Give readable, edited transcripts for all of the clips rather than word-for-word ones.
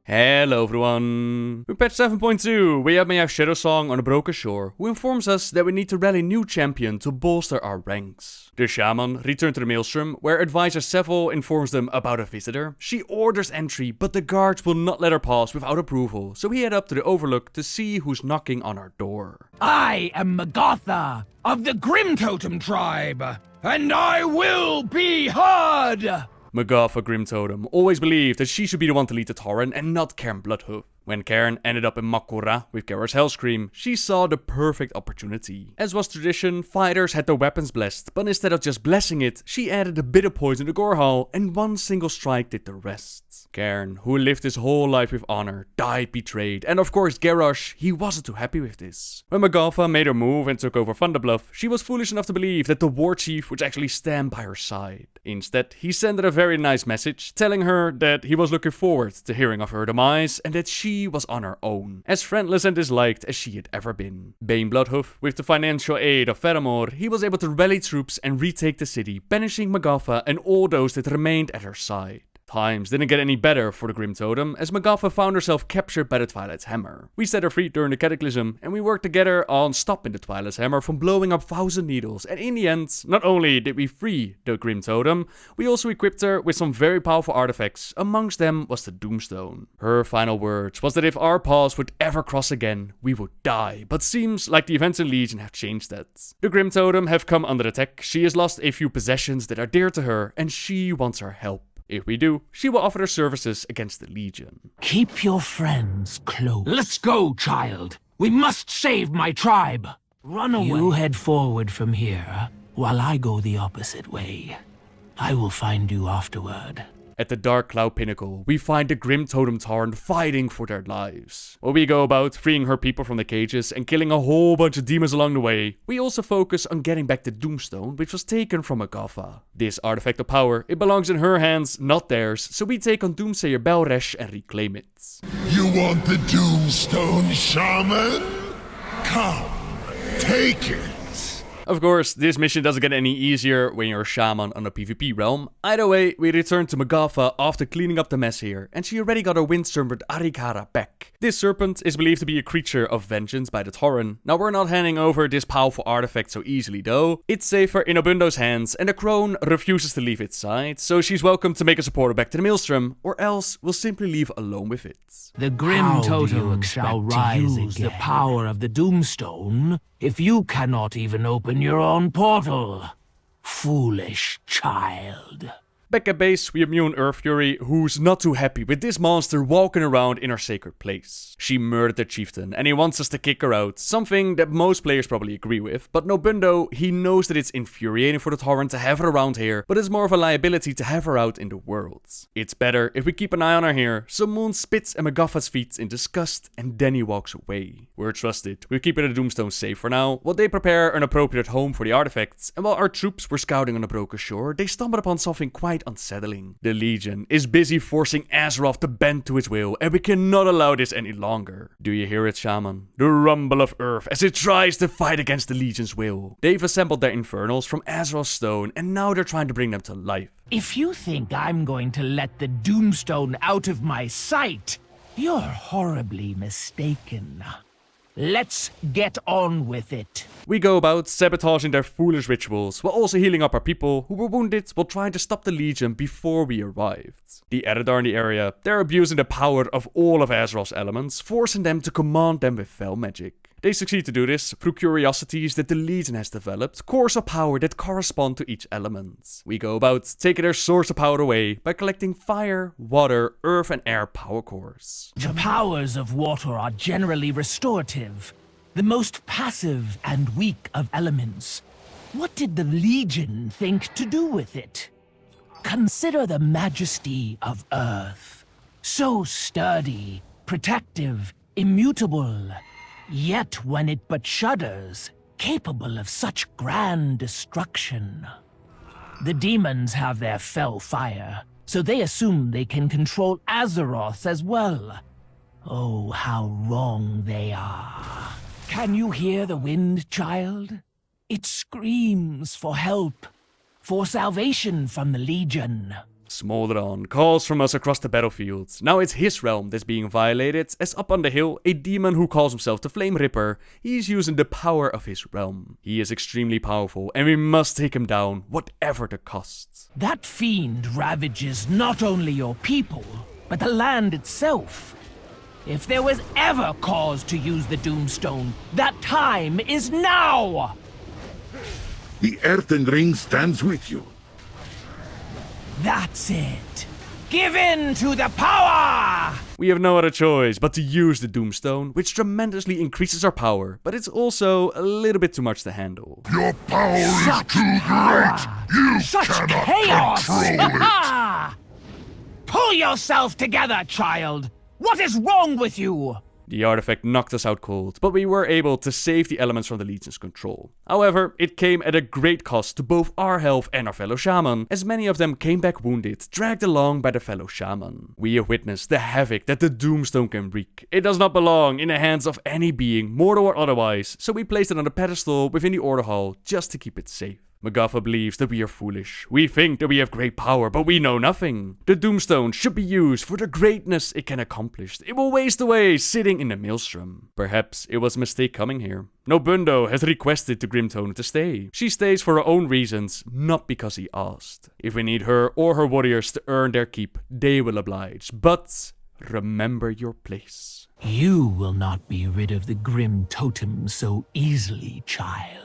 Hello everyone! With patch 7.2, we may have Shadowsong on a broken shore, who informs us that we need to rally new champion to bolster our ranks. The Shaman return to the Maelstrom, where advisor Seville informs them about a visitor. She orders entry, but the guards will not let her pass without approval, so we head up to the Overlook to see who's knocking on our door. I am Magatha of the Grimtotem tribe, and I will be heard! Magatha Grimtotem always believed that she should be the one to lead the Tauren and not Cairn Bloodhoof. When Cairn ended up in Makora with Garrus Hellscream, she saw the perfect opportunity. As was tradition, fighters had their weapons blessed, but instead of just blessing it, she added a bit of poison to Gorehal, and one single strike did the rest. Cairn, who lived his whole life with honor, died betrayed, and of course Garrosh, he wasn't too happy with this. When Magatha made her move and took over Thunderbluff, she was foolish enough to believe that the war chief would actually stand by her side. Instead, he sent her a very nice message, telling her that he was looking forward to hearing of her demise, and that she was on her own, as friendless and disliked as she had ever been. Bane Bloodhoof, with the financial aid of Faramore, he was able to rally troops and retake the city, banishing Magatha and all those that remained at her side. Times didn't get any better for the Grimtotem, as Magatha found herself captured by the Twilight's Hammer. We set her free during the Cataclysm, and we worked together on stopping the Twilight's Hammer from blowing up 1,000 needles, and in the end, not only did we free the Grimtotem, we also equipped her with some very powerful artifacts, amongst them was the Doomstone. Her final words was that if our paths would ever cross again, we would die, but seems like the events in Legion have changed that. The Grimtotem have come under attack, she has lost a few possessions that are dear to her, and she wants our help. If we do, she will offer her services against the Legion. Keep your friends close. Let's go, child. We must save my tribe. Run away. You head forward from here, while I go the opposite way. I will find you afterward. At the Dark Cloud Pinnacle, we find the Grimtotem Tauren fighting for their lives. While we go about freeing her people from the cages and killing a whole bunch of demons along the way, we also focus on getting back the Doomstone, which was taken from Magatha. This artifact of power, it belongs in her hands, not theirs, so we take on Doomsayer Belresh and reclaim it. You want the Doomstone, Shaman? Come, take it. Of course, this mission doesn't get any easier when you're a shaman on a PvP realm. Either way, we return to Magatha after cleaning up the mess here, and she already got her wind serpent Arikara back. This serpent is believed to be a creature of vengeance by the Tauren. Now we're not handing over this powerful artifact so easily though. It's safer in Obundo's hands, and the crone refuses to leave its side, so she's welcome to make a supporter back to the Maelstrom, or else we'll simply leave alone with it. The Grimtotem shall rise again. The power of the Doomstone if you cannot even open your own portal. Foolish child. Back at base, we immune Earth Fury, who's not too happy with this monster walking around in our sacred place. She murdered the chieftain, and he wants us to kick her out, something that most players probably agree with, but Nobundo, he knows that it's infuriating for the Tauren to have her around here, but it's more of a liability to have her out in the world. It's better if we keep an eye on her here, so Moon spits at Magatha's feet in disgust, and then he walks away. We're trusted, we're keeping the Doomstone safe for now, while they prepare an appropriate home for the artifacts, and while our troops were scouting on the broken shore, they stumbled upon something quite unsettling. The Legion is busy forcing Azeroth to bend to its will, and we cannot allow this any longer. Do you hear it, Shaman? The rumble of Earth as it tries to fight against the Legion's will. They've assembled their Infernals from Azeroth's stone, and now they're trying to bring them to life. If you think I'm going to let the Doomstone out of my sight, you're horribly mistaken. Let's get on with it. We go about sabotaging their foolish rituals, while also healing up our people who were wounded while trying to stop the Legion before we arrived. The Eredar in the area, they're abusing the power of all of Azeroth's elements, forcing them to command them with fell magic. They succeed to do this through curiosities that the Legion has developed, cores of power that correspond to each element. We go about taking their source of power away by collecting fire, water, earth and air power cores. The powers of water are generally restorative, the most passive and weak of elements. What did the Legion think to do with it? Consider the majesty of Earth. So sturdy, protective, immutable. Yet when it but shudders, capable of such grand destruction. The demons have their fell fire, so they assume they can control Azeroth as well. Oh, how wrong they are. Can you hear the wind, child? It screams for help, for salvation from the Legion. Smolderon calls from us across the battlefield. Now it's his realm that's being violated, as up on the hill, a demon who calls himself the Flame Ripper, he's using the power of his realm. He is extremely powerful, and we must take him down, whatever the cost. That fiend ravages not only your people, but the land itself. If there was ever cause to use the Doomstone, that time is now! The Earthen Ring stands with you. That's it. Give in to the power! We have no other choice but to use the Doomstone, which tremendously increases our power, but it's also a little bit too much to handle. Your power is too great! You cannot chaos! control it! Pull yourself together, child! What is wrong with you? The artifact knocked us out cold, but we were able to save the elements from the Legion's control. However, it came at a great cost to both our health and our fellow shaman, as many of them came back wounded, dragged along by the fellow shaman. We have witnessed the havoc that the Doomstone can wreak. It does not belong in the hands of any being, mortal or otherwise, so we placed it on a pedestal within the Order Hall just to keep it safe. Magatha believes that we are foolish. We think that we have great power, but we know nothing. The Doomstone should be used for the greatness it can accomplish. It will waste away sitting in the maelstrom. Perhaps it was a mistake coming here. Nobundo has requested the Grimtotem to stay. She stays for her own reasons, not because he asked. If we need her or her warriors to earn their keep, they will oblige. But remember your place. You will not be rid of the Grimtotem so easily, child.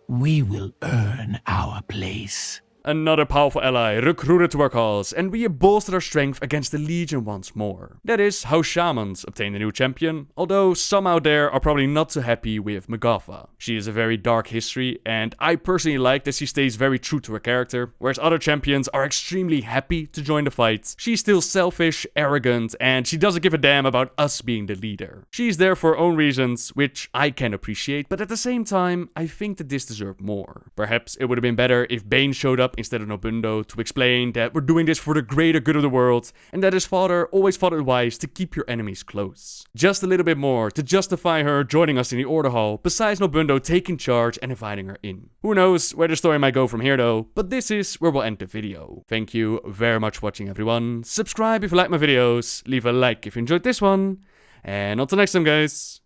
We will earn our place. Another powerful ally recruited to our cause, and we have bolstered our strength against the Legion once more. That is how Shamans obtained a new champion, although some out there are probably not so happy with Magatha. She has a very dark history, and I personally like that she stays very true to her character, whereas other champions are extremely happy to join the fight. She's still selfish, arrogant, and she doesn't give a damn about us being the leader. She's there for her own reasons, which I can appreciate, but at the same time, I think that this deserved more. Perhaps it would have been better if Bane showed up instead of Nobundo to explain that we're doing this for the greater good of the world and that his father always thought it wise to keep your enemies close. Just a little bit more to justify her joining us in the Order Hall, besides Nobundo taking charge and inviting her in. Who knows where the story might go from here though, but this is where we'll end the video. Thank you very much for watching, everyone. Subscribe if you like my videos, leave a like if you enjoyed this one, and until next time guys,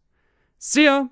see ya!